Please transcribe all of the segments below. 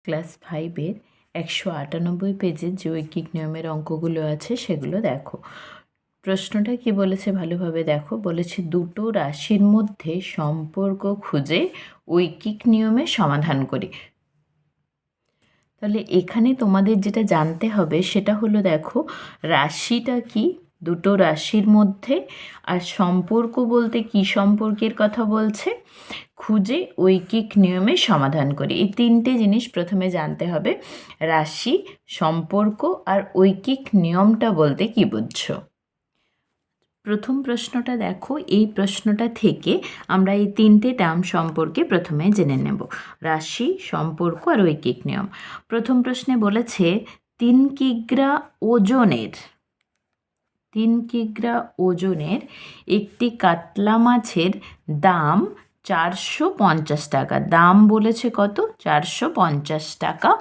Class 5-এর 198 পেজে যে ঐকিক নিয়মের অঙ্কগুলো আছে সেগুলো দেখো। প্রশ্নটা কি বলেছে ভালোভাবে দেখো। বলেছে দুটো রাশির মধ্যে সম্পর্ক খুঁজে ঐকিক নিয়মে সমাধান করি। তাহলে এখানে তোমাদের যেটা জানতে হবে সেটা হলো দেখো, রাশিটা কি, দুটো রাশির মধ্যে, আর সম্পর্ক বলতে কি সম্পর্কের কথা বলছে, খুঁজে ঐকিক নিয়মে সমাধান করি। এই তিনটে জিনিস প্রথমে জানতে হবে। রাশি, সম্পর্ক আর ঐকিক নিয়মটা বলতে কি বুঝছো। প্রথম প্রশ্নটা দেখো, এই প্রশ্নটা থেকে আমরা এই তিনটে টার্ম সম্পর্কে প্রথমে জেনে নেব, রাশি, সম্পর্ক আর ঐকিক নিয়ম। প্রথম প্রশ্নে বলেছে 3 কিগ্রা ওজনের একটি কাতলা মাছের দাম 450 টাকা। দাম বলেছে কত? 450 টাকা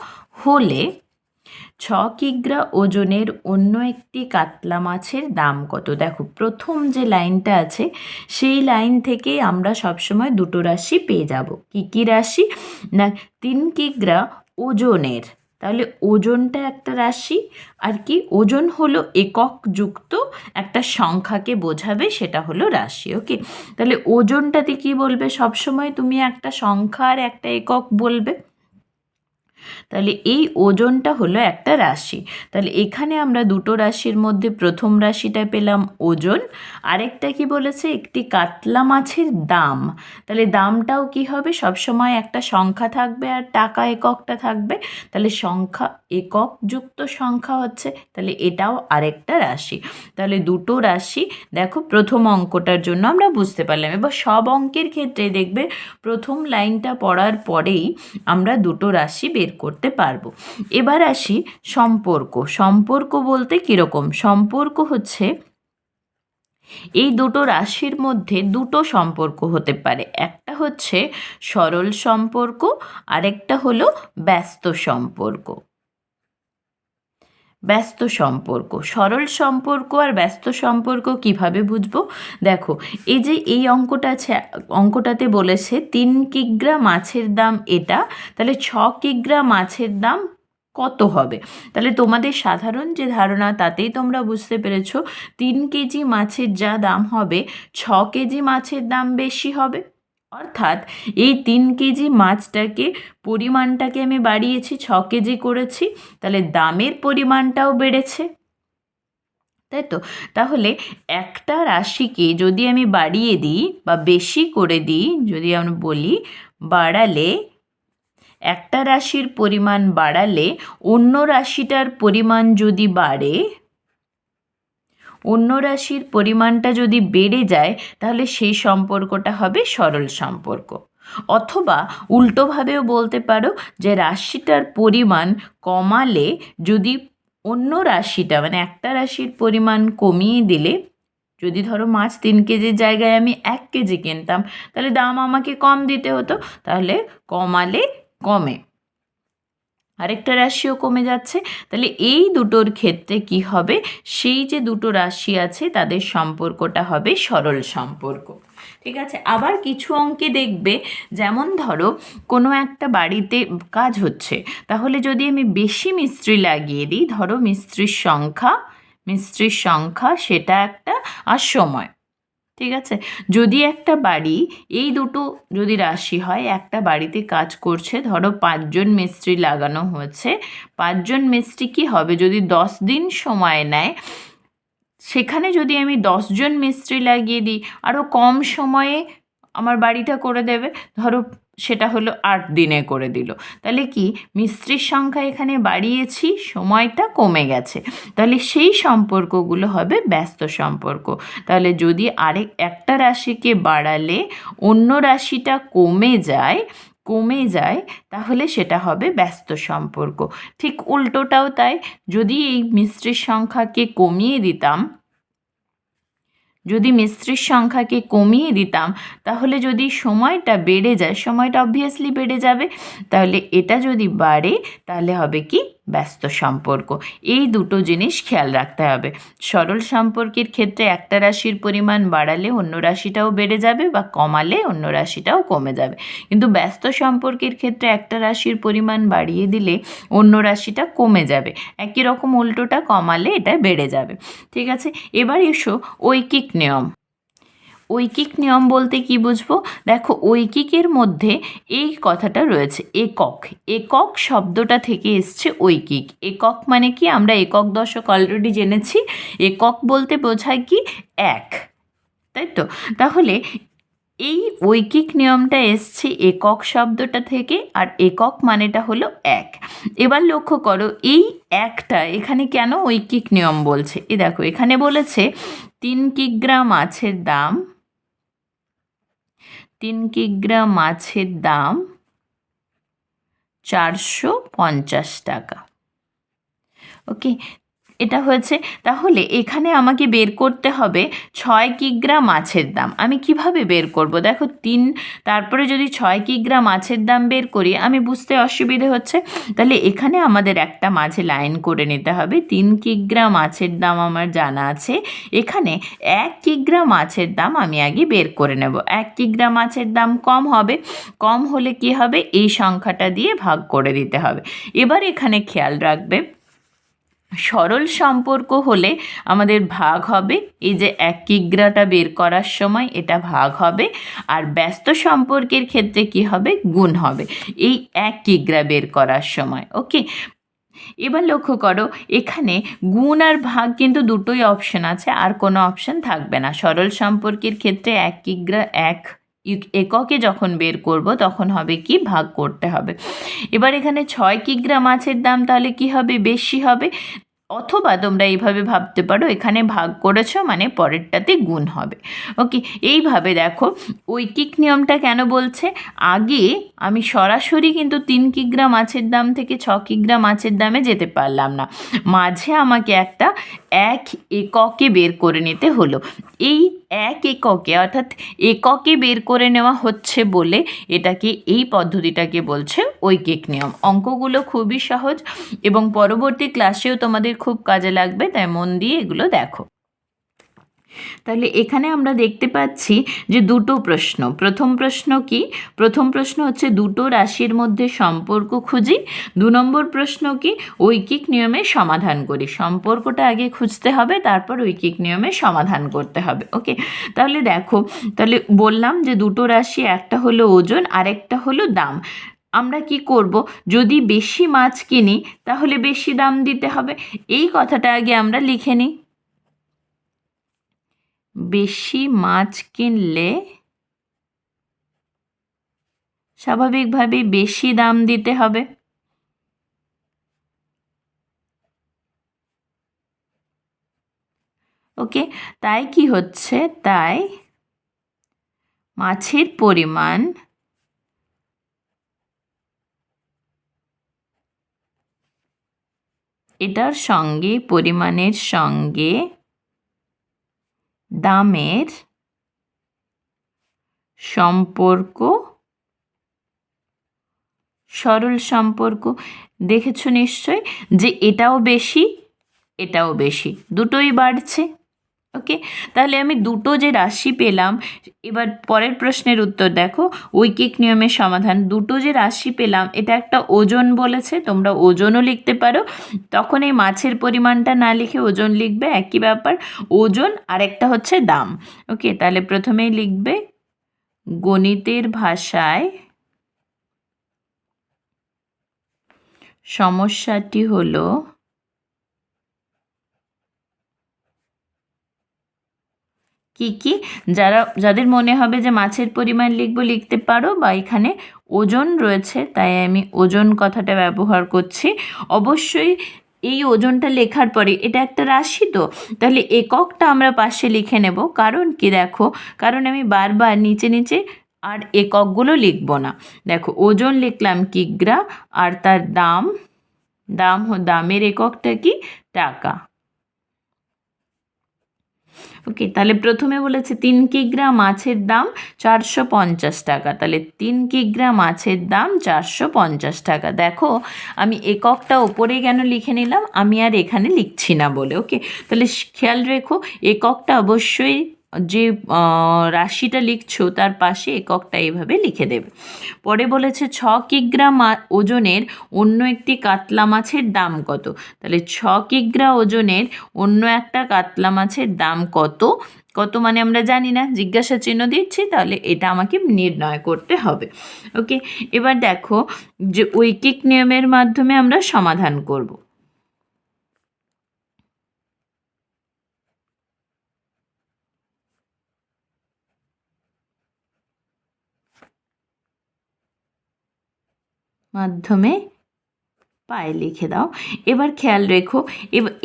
হলে 6 কিগ্রা ওজনের অন্য একটি কাতলা মাছের দাম কত? দেখো, প্রথম যে লাইনটা আছে সেই লাইন থেকে আমরা সবসময় দুটো রাশি পেয়ে যাব। কি কি রাশি না, 3 কিগ্রা ওজনের, তাহলে ওজনটা একটা রাশি, আর কি ওজন হলো একক যুক্ত একটা সংখ্যাকে বোঝাবে, সেটা হলো রাশি। ওকে, তাহলে ওজনটাতে কি বলবে? সবসময় তুমি একটা সংখ্যা আর একটা একক বলবে। তাহলে এই ওজনটা হলো একটা রাশি। তাহলে এখানে আমরা দুটো রাশির মধ্যে প্রথম রাশিটা পেলাম ওজন, আরেকটা কি বলেছে? একটি কাতলা মাছের দাম। তাহলে দামটাও কি হবে? সবসময় একটা সংখ্যা থাকবে আর টাকা এককটা থাকবে, তাহলে সংখ্যা একক যুক্ত সংখ্যা হচ্ছে, তাহলে এটাও আরেকটা রাশি। তাহলে দুটো রাশি দেখো প্রথম অঙ্কটার জন্য আমরা বুঝতে পারলাম। এবার সব অঙ্কের ক্ষেত্রে দেখবে প্রথম লাইনটা পড়ার পরেই আমরা দুটো রাশি বের করতে পারবো। এবার আসি সম্পর্ক। সম্পর্ক বলতে কীরকম? সম্পর্ক হচ্ছে এই দুটো রাশির মধ্যে দুটো সম্পর্ক হতে পারে। একটা হচ্ছে সরল সম্পর্ক, আরেকটা হলো ব্যস্ত সম্পর্ক। ব্যস্ত সম্পর্ক, সরল সম্পর্ক আর ব্যস্ত সম্পর্ক কিভাবে বুঝবো? দেখো, এই যে এই অঙ্কটা আছে, অঙ্কটাতে বলেছে 3 কিগ্রা মাছের দাম এটা, তাহলে 6 কিগ্রা মাছের দাম কত হবে? তাহলে তোমাদের সাধারণ যে ধারণা তাতেই তোমরা বুঝতে পেরেছো 3 কেজি মাছের যা দাম হবে 6 কেজি মাছের দাম বেশি হবে। অর্থাৎ এই 3 কেজি মাছটাকে পরিমাণটাকে আমি বাড়িয়েছি, 6 কেজি করেছি, তাহলে দামের পরিমাণটাও বেড়েছে, তাই তো? তাহলে একটা রাশিকে যদি আমি বাড়িয়ে দিই বা বেশি করে দিই, যদি আমরা বলি বাড়ালে, একটা রাশির পরিমাণ বাড়ালে অন্য রাশিটার পরিমাণ যদি বাড়ে, অন্য রাশির পরিমাণটা যদি বেড়ে যায়, তাহলে সেই সম্পর্কটা হবে সরল সম্পর্ক। অথবা উল্টোভাবেও বলতে পারো যে রাশিটার পরিমাণ কমালে যদি অন্য রাশিটা, মানে একটা রাশির পরিমাণ কমিয়ে দিলে, যদি ধরো মাছ 3 কেজির জায়গায় আমি 1 কেজি কিনতাম, তাহলে দাম আমাকে কম দিতে হতো, তাহলে কমালে কমে, আরেকটা রাশিও কমে যাচ্ছে। তাহলে এই দুটোর ক্ষেত্রে কি হবে? সেই যে দুটো রাশি আছে তাদের সম্পর্কটা হবে সরল সম্পর্ক। ঠিক আছে, আবার কিছু অঙ্কে দেখবে, যেমন ধরো কোনো একটা বাড়িতে কাজ হচ্ছে, তাহলে যদি আমি বেশি মিস্ত্রি লাগিয়ে দিই, ধরো মিস্ত্রির সংখ্যা সেটা একটা আর সময়, ঠিক আছে? যদি একটা বাড়ি, এই দুটো যদি রাশি হয়, একটা বাড়িতে কাজ করছে, ধরো 5 জন মিস্ত্রি লাগানো হয়েছে, 5 জন মিস্ত্রি কি হবে? যদি 10 দিন সময় নেয়, সেখানে যদি আমি 10 জন মিস্ত্রি লাগিয়ে দিই, আরও কম সময়ে আমার বাড়িটা করে দেবে, ধরো সেটা হলো 8 দিনে করে দিল, তাহলে কি মিস্ত্রির সংখ্যা এখানে বাড়িয়েছি, সময়টা কমে গেছে, তাহলে সেই সম্পর্কগুলো হবে ব্যস্ত সম্পর্ক। তাহলে যদি একটা রাশিকে বাড়ালে অন্য রাশিটা কমে যায়, তাহলে সেটা হবে ব্যস্ত সম্পর্ক। ঠিক উল্টোটাও তাই, যদি এই মিস্ত্রির সংখ্যাকে কমিয়ে দিতাম, তাহলে যদি সময়টা বেড়ে যায়, সময়টা অবভিয়াসলি বেড়ে যাবে, তাহলে এটা যদি বাড়ে তাহলে হবে কি ব্যস্ত সম্পর্ক। এই দুটো জিনিস খেয়াল রাখতে হবে। সরল সম্পর্কের ক্ষেত্রে একটা রাশির পরিমাণ বাড়ালে অন্য রাশিটাও বেড়ে যাবে বা কমালে অন্য রাশিটাও কমে যাবে, কিন্তু ব্যস্ত সম্পর্কের ক্ষেত্রে একটা রাশির পরিমাণ বাড়িয়ে দিলে অন্য রাশিটা কমে যাবে, একই রকম উল্টোটা কমালে এটা বেড়ে যাবে। ঠিক আছে, এবার এসো ঐকিক নিয়ম। ঐকিক নিয়ম বলতে কি বুঝবো? দেখো, ঐকিকের মধ্যে এই কথাটা রয়েছে একক। একক শব্দটা থেকে এসছে ঐকিক। একক মানে কি? আমরা একক দশক অলরেডি জেনেছি। একক বলতে বোঝায় কি? এক, তাই তো? তাহলে এই ঐকিক নিয়মটা এসছে একক শব্দটা থেকে, আর একক মানেটা হলো এক। এবার লক্ষ্য করো, এই একটা এখানে কেন ঐকিক নিয়ম বলছে? দেখো, এখানে বলেছে 3 কিগ্রা মাছের দাম, 3 কিগ্রা মাছের দাম 450 টাকা। ওকে, এটা হয়েছে। তাহলে এখানে আমাকে বের করতে হবে 6 কিগ্রা মাছের দাম। আমি কিভাবে বের করব? দেখো, 3 তারপরে যদি 6 কিগ্রা মাছের দাম বের করি, আমি বুঝতে অসুবিধে হচ্ছে। তাহলে এখানে আমাদের একটা মাঝে লাইন করে নিতে হবে। 3 কিগ্রা মাছের দাম আমার জানা আছে, এখানে 1 কিগ্রা মাছের দাম আমি আগে বের করে নেব। 1 কিগ্রা মাছের দাম কম হবে, কম হলে কি হবে? এই সংখ্যাটা দিয়ে ভাগ করে দিতে হবে। এবার এখানে খেয়াল রাখবে, সরল সম্পর্ক হলে আমাদের ভাগ হবে, এই যে 1 কিগ্রাটা বের করার সময় এটা ভাগ হবে, আর ব্যস্ত সম্পর্কের ক্ষেত্রে কি হবে? গুণ হবে এই 1 কিগ্রা বের করার সময়। ওকে, এবার লক্ষ্য করো, এখানে গুণ আর ভাগ কিন্তু দুটোই অপশন আছে, আর কোনো অপশন থাকবে না। সরল সম্পর্কের ক্ষেত্রে 1 কিগ্রা এককে যখন বের করব তখন হবে কি? ভাগ করতে হবে। এবার এখানে 6 কিগ্রা মাছের দাম, তাহলে কি হবে? বেশি হবে। অথবা তোমরা এইভাবে ভাবতে পারো, এখানে ভাগ করেছো মানে পরেরটাতে গুণ হবে। ওকে, এইভাবে দেখো ঐকিক নিয়মটা কেন বলছে। আগে আমি সরাসরি কিন্তু 3 কিগ্রা মাছের দাম থেকে 6 কিগ্রা মাছের দামে যেতে পারলাম না, মাঝে আমাকে একটা 1 এককে বের করে নিতে হলো। এই 1 এককে অর্থাৎ এককে বের করে নেওয়া হচ্ছে বলে এটাকে, এই পদ্ধতিটাকে বলছে ঐকিক নিয়ম। অঙ্কগুলো খুবই সহজ এবং পরবর্তী ক্লাসেও তোমাদের খুব কাজে লাগবে, তাই মন দিয়ে এগুলো দেখো। তাহলে এখানে আমরা দেখতে পাচ্ছি যে দুটো প্রশ্ন। প্রথম প্রশ্ন কি? প্রথম প্রশ্ন হচ্ছে দুটো রাশির মধ্যে সম্পর্ক খুঁজি। 2 নম্বর প্রশ্ন কি? ঐকিক নিয়মে সমাধান করি। সম্পর্কটা আগে খুঁজতে হবে, তারপর ঐকিক নিয়মে সমাধান করতে হবে। ওকে, তাহলে দেখো, তাহলে বললাম যে দুটো রাশি, একটা হলো ওজন, আরেকটা হলো দাম। আমরা কি করব? যদি বেশি মাছ কিনি তাহলে বেশি দাম দিতে হবে। এই কথাটা আগে আমরা লিখে নিই। বেশি মাছ কিনলে স্বাভাবিকভাবে বেশি দাম দিতে হবে। ওকে, তাই কি হচ্ছে? তাই মাছের পরিমাণ এটার সঙ্গে, পরিমাণের সঙ্গে দামের সম্পর্ক সরল সম্পর্ক। দেখেছো নিশ্চয় যে এটাও বেশি, এটাও বেশি, দুটোই বাড়ছে। ওকে, তাহলে আমি দুটো যে রাশি পেলাম, এবার পরের প্রশ্নের উত্তর দেখো, ঐকিক নিয়মের সমাধান। দুটো যে রাশি পেলাম, এটা একটা ওজন বলেছে, তোমরা ওজনও লিখতে পারো। তখন এই মাছের পরিমাণটা না লিখে ওজন লিখবে, একই ব্যাপার। ওজন আর একটা হচ্ছে দাম। ওকে, তাহলে প্রথমেই লিখবে গণিতের ভাষায় সমস্যাটি হলো কি কি। যাদের মনে হবে যে মাছের পরিমাণ লিখবো লিখতে পারো, বা এখানে ওজন রয়েছে তাই আমি ওজন কথাটা ব্যবহার করছি। অবশ্যই এই ওজনটা লেখার পরে, এটা একটা রাশি তো, তাহলে এককটা আমরা পাশে লিখে নেব। কারণ কি? দেখো, কারণ আমি বারবার নিচে নিচে আর এককগুলো লিখব না। দেখো, ওজন লিখলাম কিগ্রা, আর তার দাম, দামের এককটা কি? টাকা। ওকে, তাহলে প্রথমে বলেছে 3 কিগ্রা মাছের দাম 450 টাকা, তাহলে 3 কিগ্রা মাছের দাম 450 টাকা। দেখো আমি এককটা ওপরে কেন লিখে নিলাম, আমি আর এখানে লিখছি না বলে। ওকে, তাহলে খেয়াল রেখো এককটা অবশ্যই যে রাশিটা লিখছো তার পাশে এককটা এইভাবে লিখে দেবে। পরে বলেছে 6 কিগ্রা ওজনের অন্য একটি কাতলা মাছের দাম কত। তাহলে 6 কিগ্রা ওজনের অন্য একটা কাতলা মাছের দাম কত, কত মানে আমরা জানি না, জিজ্ঞাসা চিহ্ন দিচ্ছি, তাহলে এটা আমাকে নির্ণয় করতে হবে। ওকে, এবার দেখো যে ঐকিক নিয়মের মাধ্যমে আমরা সমাধান করব। মাধ্যমে পায়ে লিখে দাও। এবার খেয়াল রেখো,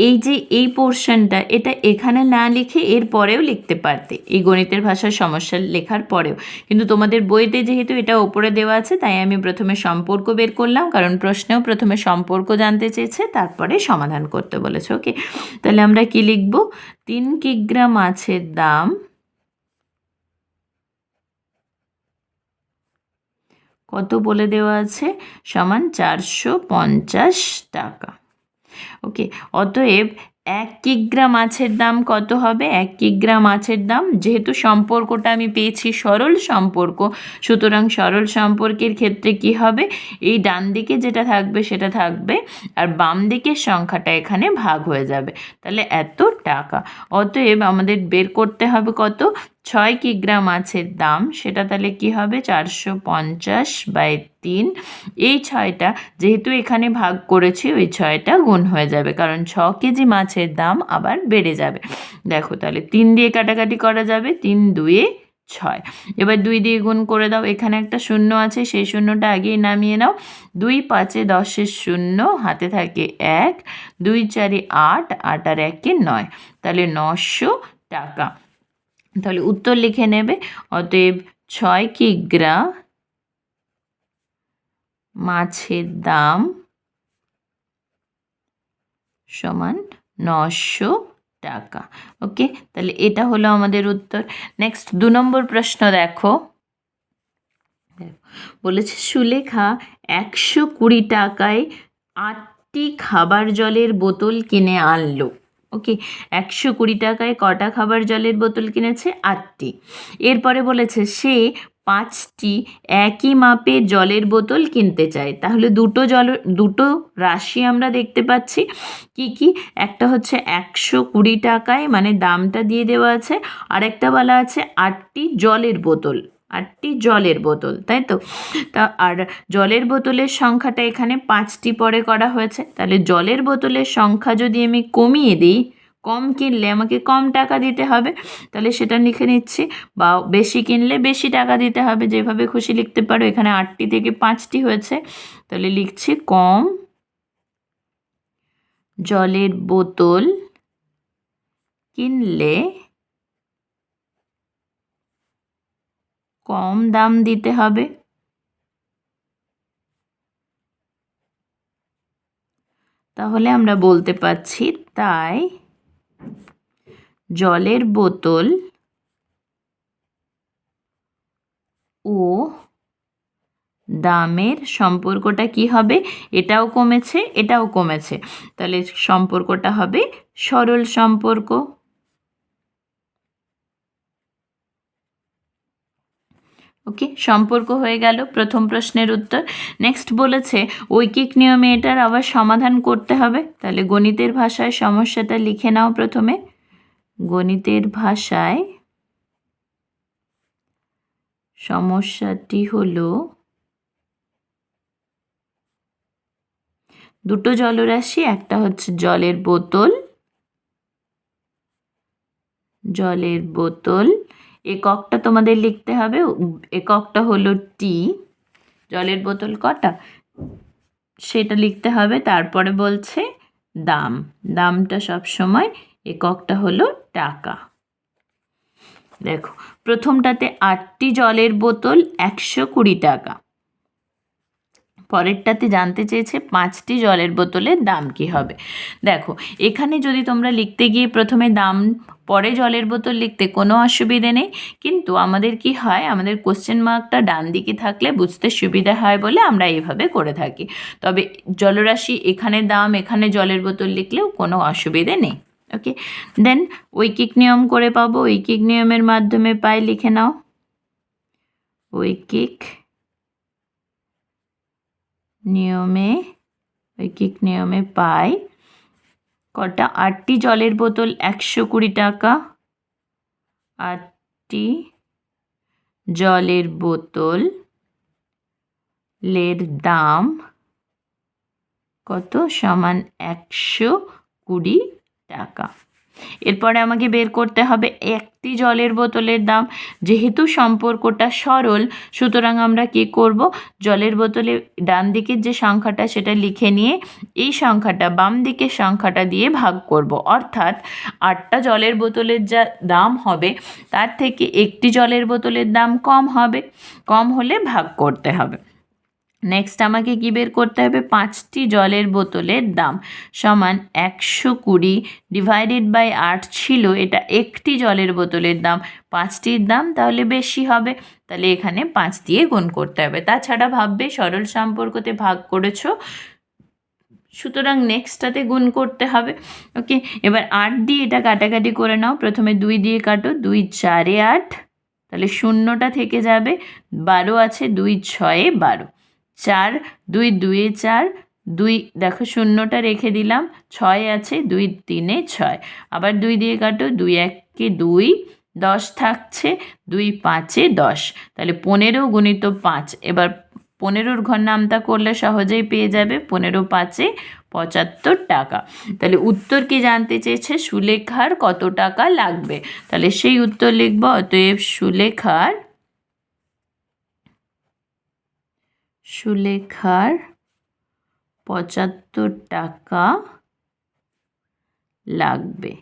এই যে এই পোর্শনটা, এটা এখানে না লিখে এর পরেও লিখতে পারতে, এই গণিতের ভাষার সমস্যা লেখার পরেও, কিন্তু তোমাদের বইতে যেহেতু এটা ওপরে দেওয়া আছে তাই আমি প্রথমে সম্পর্ক বের করলাম, কারণ প্রশ্নেও প্রথমে সম্পর্ক জানতে চেয়েছে, তারপরে সমাধান করতে বলেছে। ওকে, তাহলে আমরা কি লিখব, 3 কিগ্রা মাছের দাম কত বলে দেওয়া আছে, সমান 450 টাকা। ওকে, অতএব 1 কিগ্রা মাছের দাম কত হবে, 1 কিগ্রা মাছের দাম, যেহেতু সম্পর্কটা আমি পেয়েছি সরল সম্পর্ক, সুতরাং সরল সম্পর্কের ক্ষেত্রে কি হবে, এই ডান দিকে যেটা থাকবে সেটা থাকবে, আর বাম দিকের সংখ্যাটা এখানে ভাগ হয়ে যাবে, তাহলে এত টাকা। অতএব আমাদের বের করতে হবে কত, 6 কিগ্রা মাছের দাম, সেটা তাহলে কি হবে 450/3, এই 6টা যেহেতু এখানে ভাগ করেছি ওই 6টা গুণ হয়ে যাবে, কারণ 6 কেজি মাছের দাম আবার বেড়ে যাবে। দেখো তাহলে 3 দিয়ে কাটাকাটি করা যাবে, 3 2 6, এবার 2 দিয়ে গুণ করে দাও, এখানে একটা শূন্য আছে সেই শূন্যটা আগেই নামিয়ে নাও, 2 5 10 শূন্য, হাতে থাকে 1, 2 4 8, 8 আর 1 9, তাহলে 900 টাকা। তাহলে উত্তর লিখে নেবে, অতএব 6 কিগ্রা মাছের দাম সমান 900 টাকা। ওকে, তাহলে এটা হলো আমাদের উত্তর। নেক্সট 2 নম্বর প্রশ্ন দেখো, বলেছে সুলেখা 120 টাকায় 8টি খাবার জলের বোতল কিনে আনলো। ওকে, 120 টাকায় কটা খাবার জলের বোতল কিনেছে, 8টি। এরপরে বলেছে সে 5টি একই মাপের জলের বোতল কিনতে চায়, তাহলে দুটো রাশি আমরা দেখতে পাচ্ছি, কি কি, একটা হচ্ছে 120 টাকায় মানে দামটা দিয়ে দেওয়া আছে, আর একটা বলা আছে 8টি জলের বোতল, 8টি জলের বোতল, তাই তো। তা আর জলের বোতলের সংখ্যাটা এখানে 5টি পরে করা হয়েছে, তাহলে জলের বোতলের সংখ্যা যদি আমি কমিয়ে দিই, কম কিনলে আমাকে কম টাকা দিতে হবে, তাহলে সেটা লিখে নিচ্ছি, বা বেশি কিনলে বেশি টাকা দিতে হবে, যেভাবে খুশি লিখতে পারো। এখানে 8টি থেকে 5টি হয়েছে, তাহলে লিখছি কম জলের বোতল কিনলে কম দাম দিতে হবে। তাহলে আমরা বলতে পারছি তাই জলের বোতল ও দামের সম্পর্কটা কি হবে, এটাও কমেছে এটাও কমেছে, তাহলে সম্পর্কটা হবে সরল সম্পর্ক। ওকে, সম্পর্ক হয়ে গেল প্রথম প্রশ্নের উত্তর। নেক্সট বলেছে ঐকিক নিয়মে এটার আবার সমাধান করতে হবে, তাহলে গণিতের ভাষায় সমস্যাটা লিখে নাও প্রথমে। গণিতের ভাষায় সমস্যাটি হলো দুটো জলরাশি, একটা হচ্ছে জলের বোতল, এককটা তোমাদের লিখতে হবে, এককটা হলো টি, জলের বোতল কটা সেটা লিখতে হবে, তারপরে বলছে দামটা সব সময় এককটা হলো টাকা। দেখো প্রথমটাতে 8টি জলের বোতল 120 টাকা, পরেরটাতে জানতে চেয়েছে 5টি জলের বোতলের দাম কী হবে। দেখো এখানে যদি তোমরা লিখতে গিয়ে প্রথমে দাম পরে জলের বোতল লিখতে কোনো অসুবিধে নেই, কিন্তু আমাদের কি হয়, আমাদের কোশ্চেন মার্কটা ডান দিকে থাকলে বুঝতে সুবিধা হয় বলে আমরা এইভাবে করে থাকি। তবে জলরাশি এখানে দাম, এখানে জলের বোতল লিখলেও কোনো অসুবিধে নেই। ওকে, দেন ঐকিক নিয়ম করে পাবো। ঐকিক নিয়মের মাধ্যমে পাই, লিখে নাও। ঐকিক নিয়মে পাই কটা? 8টি জলের বোতল 120 টাকা। 8টি জলের বোতলের দাম কত? সমান 120 টাকা। এরপরে আমাকে বের করতে হবে একটি জলের বোতলের দাম। যেহেতু সম্পর্কটা সরল, সুতরাং আমরা কি করব, জলের বোতলে ডান দিকের যে সংখ্যাটা সেটা লিখে নিয়ে এই সংখ্যাটা বাম দিকের সংখ্যাটা দিয়ে ভাগ করব। অর্থাৎ 8টা জলের বোতলের যা দাম হবে তার থেকে একটি জলের বোতলের দাম কম হবে, কম হলে ভাগ করতে হবে। নেক্সট আমাকে কি বের করতে হবে? 5টি জলের বোতলের দাম সমান 120 ডিভাইডেড বাই 8 ছিল, এটা একটি জলের বোতলের দাম, 5টির দাম তাহলে বেশি হবে, তাহলে এখানে 5 দিয়ে গুণ করতে হবে। তাছাড়া ভাববে সরল সম্পর্কতে ভাগ করেছো, সুতরাং নেক্সটটাতে গুণ করতে হবে। ওকে, এবার 8 দিয়ে এটা কাটাকাটি করে নাও। প্রথমে 2 দিয়ে কাটো, 2 4 8, তাহলে শূন্যটা থেকে যাবে, 12 আছে, 2 6 12, 4 2 2 4, 2 দেখো শূন্যটা রেখে দিলাম, 6 আছে, 2 3 6, আবার 2 দিয়ে কাটো, 2 1 2, 10 থাকছে, 2 5 10, তাহলে 15 গুণিত 5। এবার 15-র ঘর নামতা করলে সহজেই পেয়ে যাবে, 15 5 75 টাকা। তাহলে উত্তর কি জানতে চেয়েছে? সুলেখার কত টাকা লাগবে, তাহলে সেই উত্তর লিখব। অতএব সুলেখার 75 টাকা লাগবে।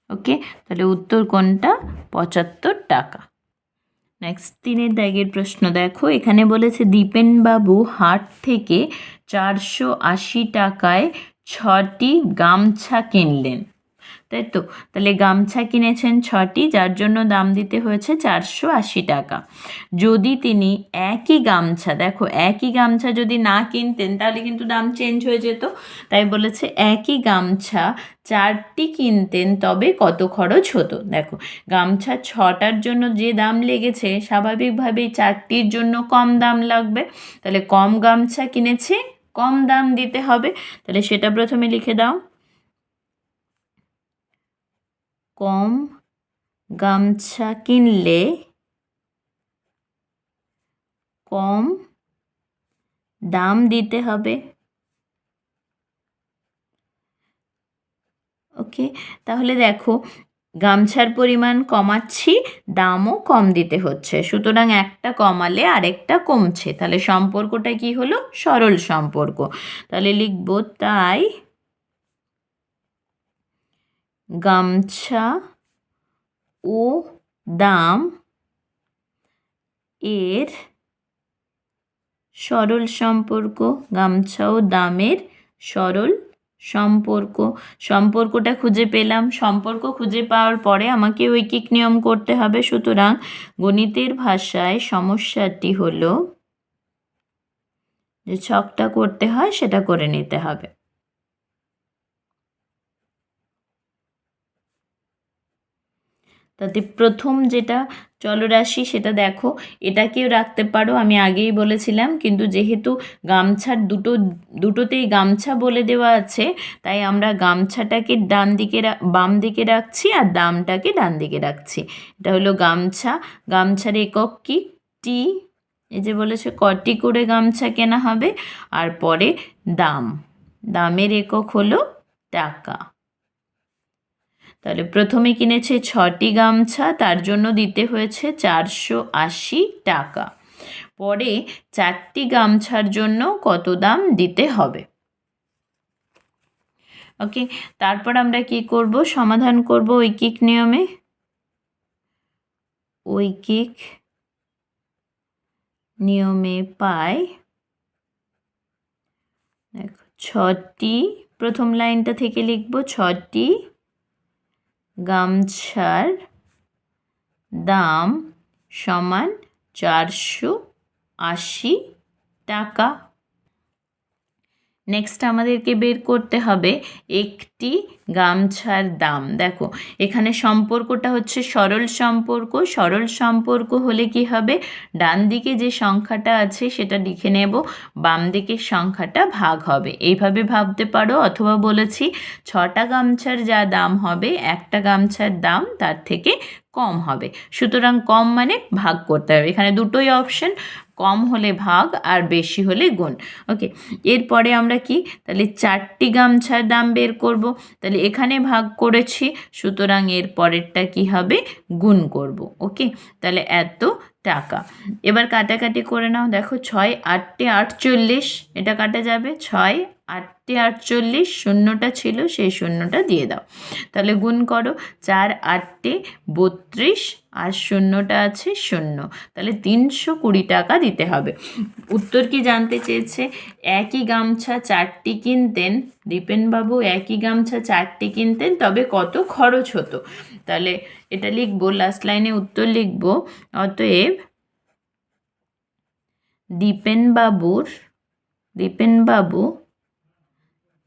ওকে, তাহলে উত্তর কোনটা? 75 টাকা। নেক্সট 3 দাগের প্রশ্ন দেখো, এখানে বলেছে দীপেনবাবু হাট থেকে 480 টাকায় 6টি গামছা কিনলেন, তাই তো? তাহলে গামছা কিনেছেন 6টি, যার জন্য দাম দিতে হয়েছে 480 টাকা। যদি তিনি একই গামছা, দেখো একই গামছা যদি না কিনতেন তাহলে কিন্তু দাম চেঞ্জ হয়ে যেত, তাই বলেছে একই গামছা 4টি কিনতেন তবে কত খরচ হতো। দেখো গামছা 6টার জন্য যে দাম লেগেছে, স্বাভাবিকভাবেই 4টির জন্য কম দাম লাগবে, তাহলে কম গামছা কিনেছে, কম দাম দিতে হবে, তাহলে সেটা প্রথমে লিখে দাও। কম গামছা কিনলে কম দাম দিতে হবে। ওকে, তাহলে দেখো গামছার পরিমাণ কমাচ্ছি, দামও কম দিতে হচ্ছে, সুতরাং একটা কমালে আরেকটা কমছে, তাহলে সম্পর্কটা কি হলো? সরল সম্পর্ক। তাহলে লিখব তাই গামছা ও দাম এর সরল সম্পর্ক। গামছা ও দামের সরল সম্পর্ক। সম্পর্কটা খুঁজে পেলাম। সম্পর্ক খুঁজে পাওয়ার পরে আমাকে ঐকিক নিয়ম করতে হবে, সুতরাং গণিতের ভাষায় সমস্যাটি হলো যে ছকটা করতে হয় সেটা করে নিতে হবে। তাতে প্রথম যেটা চলরাশি সেটা দেখো, এটাকেও রাখতে পারো, আমি আগেই বলেছিলাম, কিন্তু যেহেতু গামছার দুটোতেই গামছা বলে দেওয়া আছে, তাই আমরা গামছাটাকে ডান দিকে বাম দিকে রাখছি আর দামটাকে ডান দিকে রাখছি। এটা হলো গামছা। গামছার একক কি? টি। এই যে বলেছে কটি করে গামছা কেনা হবে, আর পরে দামের একক হলো টাকা। তাহলে প্রথমে কিনেছে 6টি গামছা, তার জন্য দিতে হয়েছে 480 টাকা। পরে 4টি গামছার জন্য কত দাম দিতে হবে। ওকে, তারপর আমরা কি করব? সমাধান করব ঐকিক নিয়মে। ঐকিক নিয়মে পায়, দেখো 6টি, প্রথম লাইনটা থেকে লিখব 6টি গামছার দাম সমান 480 টাকা। নেক্সট আমাদেরকে বের করতে হবে একটি গামছার দাম। দেখো এখানে সম্পর্কটা হচ্ছে সরল সম্পর্ক। সরল সম্পর্ক হলে কি হবে, ডান দিকে যে সংখ্যাটা আছে সেটা লিখে নেব, বাম দিকের সংখ্যাটা ভাগ হবে, এইভাবে ভাবতে পারো। অথবা বলেছি 6টা গামছার যা দাম হবে একটা গামছার দাম তার থেকে কম হবে, সুতরাং কম মানে ভাগ করতে হবে। এখানে দুটোই অপশন, কম হলে ভাগ আর বেশি হলে গুণ। ওকে, এরপরে আমরা কি তাহলে 4টি গামছার দাম বের করব। তাহলে এখানে ভাগ করেছি, সুতরাং এর পরেরটা কি হবে, গুণ করব। ওকে, তাহলে এত টাকা। এবার কাটাকাটি করে নাও। দেখো 6 8 48, এটা কাটা যাবে। 6 8 48, শূন্যটা ছিল সেই শূন্যটা দিয়ে দাও, তাহলে গুণ করো। 4 8 32 আর শূন্যটা আছে 0, তাহলে 320 টাকা দিতে হবে। উত্তর কি জানতে চেয়েছে, একই গামছা 4টি কিনতেন, দীপেনবাবু একই গামছা 4টি কিনতেন, তবে কত খরচ হতো। তাহলে এটা লিখবো, লাস্ট লাইনে উত্তর লিখবো, অতএব দীপেনবাবু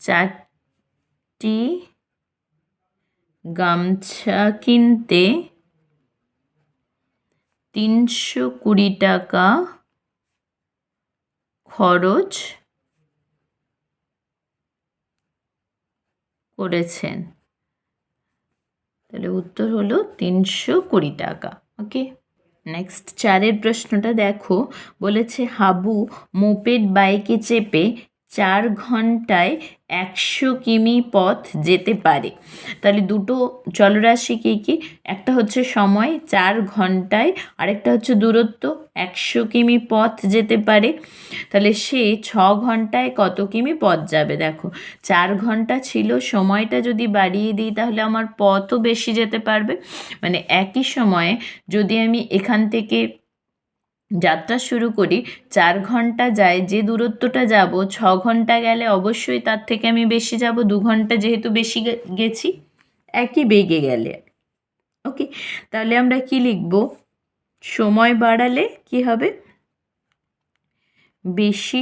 4টি গামছা কিনতে 320 টাকা খরচ করেছেন। তাহলে উত্তর হলো 320 টাকা। ওকে, নেক্সট 4 প্রশ্নটা দেখো, বলেছে হাবু মোপেড বাইকে চেপে 4 ঘন্টায় 100 কিমি পথ যেতে পারে। তাহলে দুটো চলরাশি কী কী, একটা হচ্ছে সময় 4 ঘন্টায়, আরেকটা হচ্ছে দূরত্ব 100 কিমি পথ যেতে পারে। তাহলে সে 6 ঘন্টায় কত কিমি পথ যাবে। দেখো 4 ঘন্টা ছিল, সময়টা যদি বাড়িয়ে দিই তাহলে আমার পথও বেশি যেতে পারবে। মানে একই সময়ে যদি আমি এখান থেকে যাত্রা শুরু করি, 4 ঘন্টা যায়, যে দূরত্বটা যাব 6 ঘন্টা গেলে অবশ্যই তার থেকে আমি বেশি যাব, 2 ঘন্টা যেহেতু বেশি গেছি একই বেগে গেলে। ওকে, তাহলে আমরা কি লিখব, সময় বাড়ালে কি হবে, বেশি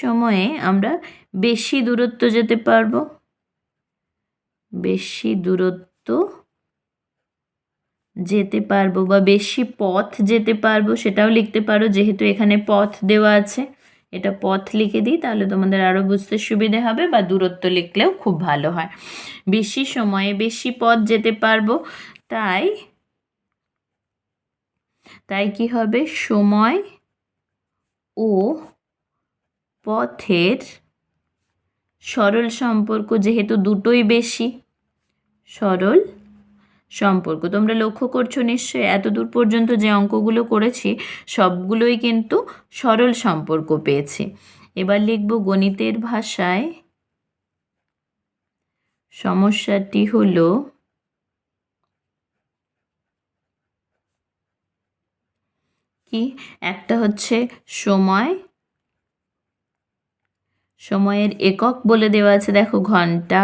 সময়ে আমরা বেশি দূরত্ব যেতে পারবো, বেশি দূরত্ব যেতে পারবো বা বেশি পথ যেতে পারবো, সেটাও লিখতে পারো, যেহেতু এখানে পথ দেওয়া আছে। এটা পথ লিখে দিই তাহলে তোমাদের আরও বুঝতে সুবিধে হবে, বা দূরত্ব লিখলেও খুব ভালো হয়। বেশি সময়ে বেশি পথ যেতে পারবো, তাই কি হবে, সময় ও পথের সরল সম্পর্ক, যেহেতু দুটোই বেশি, সরল সম্পর্ক। তোমরা লক্ষ্য করছো নিশ্চয়ই এতদূর পর্যন্ত যে অঙ্কগুলো করেছি সবগুলোই কিন্তু সরল সম্পর্ক পেয়েছি। এবার লিখব গণিতের ভাষায় সমস্যাটি হলো কি, একটা হচ্ছে সময়ের একক বলে দেওয়া আছে, দেখো ঘন্টা,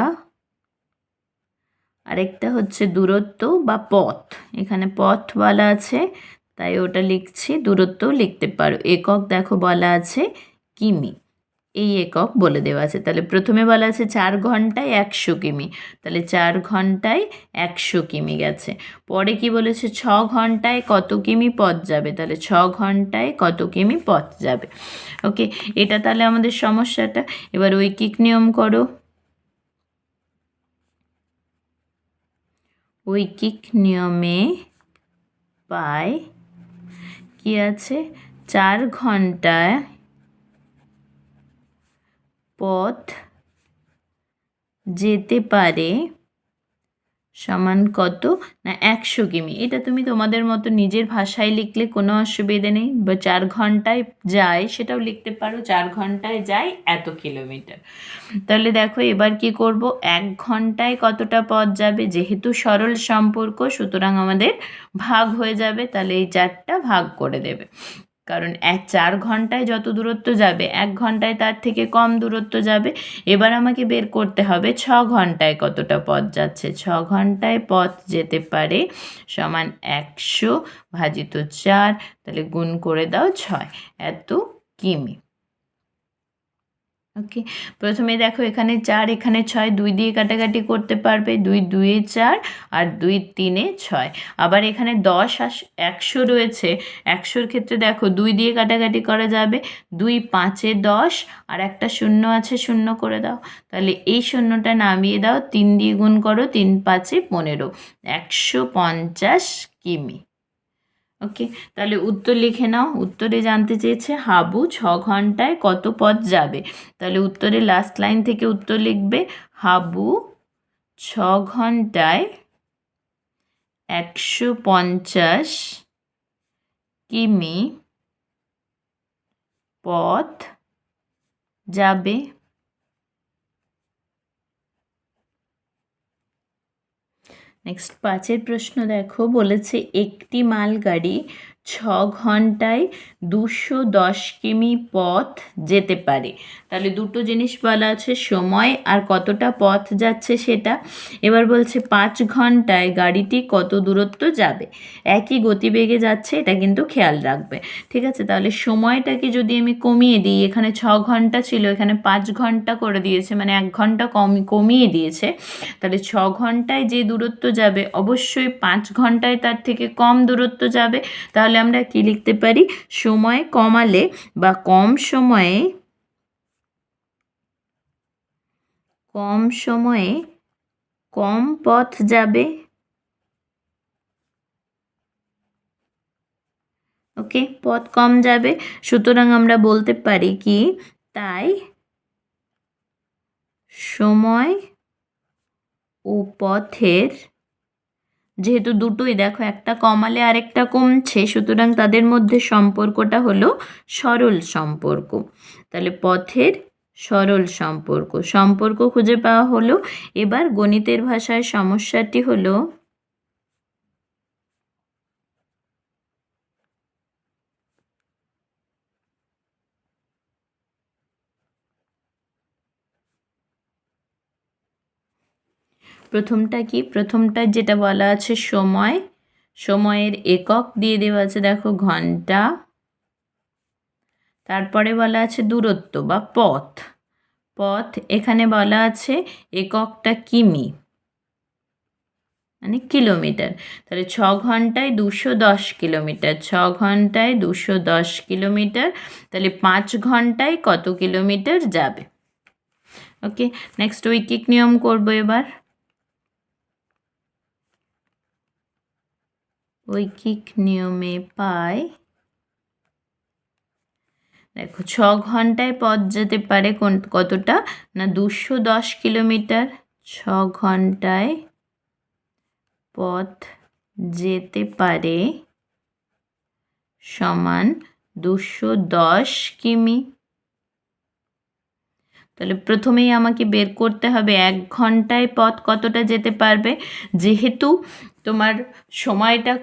আরেকটা হচ্ছে দূরত্ব বা পথ, এখানে পথ বলা আছে তাই ওটা লিখছি, দূরত্বও লিখতে পারো। একক দেখো বলা আছে কিমি, এই একক বলে দেওয়া আছে। তাহলে প্রথমে বলা আছে 4 ঘন্টায় 100 কিমি, তাহলে 4 ঘন্টায় 100 কিমি গেছে। পরে কি বলেছে, 6 ঘন্টায় কত কিমি পথ যাবে, তাহলে 6 ঘন্টায় কত কিমি পথ যাবে। ওকে, এটা তাহলে আমাদের সমস্যাটা। এবার ঐকিক নিয়ম করো। ঐকিক নিয়মে পাই কি আছে, 4 ঘন্টায় পথ যেতে পারে সমান কত না 100 কিমি। এটা তুমি তোমাদের মতো নিজের ভাষায় লিখলে কোনো অসুবিধে নেই, বা 4 ঘন্টায় যায় সেটাও লিখতে পারো, 4 ঘন্টায় যায় এত কিলোমিটার। তাহলে দেখো এবার কি করব, 1 ঘন্টায় কতটা পথ যাবে, যেহেতু সরল সম্পর্ক সুতরাং আমাদের ভাগ হয়ে যাবে, তাহলে এই 4টা ভাগ করে দেবে। কারণ 4 ঘন্টায় যত দূরত্ব যাবে 1 ঘন্টায় তার থেকে কম দূরত্ব যাবে। এবার আমাকে বের করতে হবে 6 ঘন্টায় কতটা পথ যাচ্ছে। 6 ঘন্টায় পথ যেতে পারে সমান 100 ভাজিত 4, তাহলে গুণ করে দাও 6, এত কিমি। ওকে, প্রথমে দেখো এখানে 4 এখানে 6, 2 দিয়ে কাটাকাটি করতে পারবে, 2 2 4 আর 2 3 6। আবার এখানে 10 আর 100 রয়েছে, 100-র ক্ষেত্রে দেখো 2 দিয়ে কাটাকাটি করা যাবে, 2 5 10 আর একটা শূন্য আছে, শূন্য করে দাও, তাহলে এই শূন্যটা নামিয়ে দাও, 3 দিয়ে গুণ করো, 3 5 15, 150 কিমি। ওকে, তাহলে উত্তর লিখে নাও। উত্তরে জানতে চেয়েছে হাবু 6 ঘন্টায় কত পথ যাবে, তাহলে উত্তরে লাস্ট লাইন থেকে উত্তর লিখবে, হাবু 6 ঘন্টায় 150 কিমি পথ যাবে। নেক্সট 5-এর প্রশ্ন দেখো, বলেছে একটি মালগাড়ি 6 ঘন্টায় 210 কিমি পথ যেতে পারে। তাহলে দুটো জিনিস বলা আছে, সময় আর কতটা পথ যাচ্ছে সেটা। এবার বলছে 5 ঘন্টায় গাড়িটি কত দূরত্ব যাবে। একই গতিবেগে যাচ্ছে, এটা কিন্তু খেয়াল রাখবে। ঠিক আছে, তাহলে সময়টাকে যদি আমি কমিয়ে দিই, এখানে 6 ঘন্টা ছিল, এখানে 5 ঘন্টা করে দিয়েছে, মানে 1 ঘন্টা কমিয়ে দিয়েছে, তাহলে 6 ঘন্টায় যে দূরত্ব যাবে অবশ্যই 5 ঘন্টায় তার থেকে কম দূরত্ব যাবে। তাহলে আমরা কি লিখতে পারি, সময় কমালে বা কম সময়ে কম পথ যাবে। ওকে, পথ কম যাবে, সুতরাং আমরা বলতে পারি কি, তাই সময় ও পথের, যেহেতু দুটোই দেখো একটা কমালে আরেকটা কমছে, সুতরাং তাদের মধ্যে সম্পর্কটা হলো সরল সম্পর্ক। তাহলে পথের সরল সম্পর্ক খুঁজে পাওয়া হলো। এবার গণিতের ভাষায় সমস্যাটি হলো, প্রথমটা কি, প্রথমটা যেটা বলা আছে সময়, সময়ের একক দিয়ে দেওয়া আছে দেখো ঘন্টা, তারপরে বলা আছে দূরত্ব বা পথ এখানে বলা আছে এককটা কিমি, মানে কিলোমিটার। তাহলে 6 ঘন্টায় 210 কিলোমিটার, 6 ঘন্টায় 210 কিলোমিটার, তাহলে 5 ঘন্টায় কত কিলোমিটার যাবে। ওকে, নেক্সট ঐকিক নিয়ম করবো এবার। ঐকিক নিয়মে পাই, দেখো 6 ঘন্টায় পথ যেতে পারে কতটা না 210 কিলোমিটার, 6 ঘন্টায় পথ যেতে পারে সমান 210 কিমি। তাহলে প্রথমেই আমাকে বের করতে হবে 1 ঘন্টায় পথ কতটা যেতে পারবে। যেহেতু তোমার সময়টা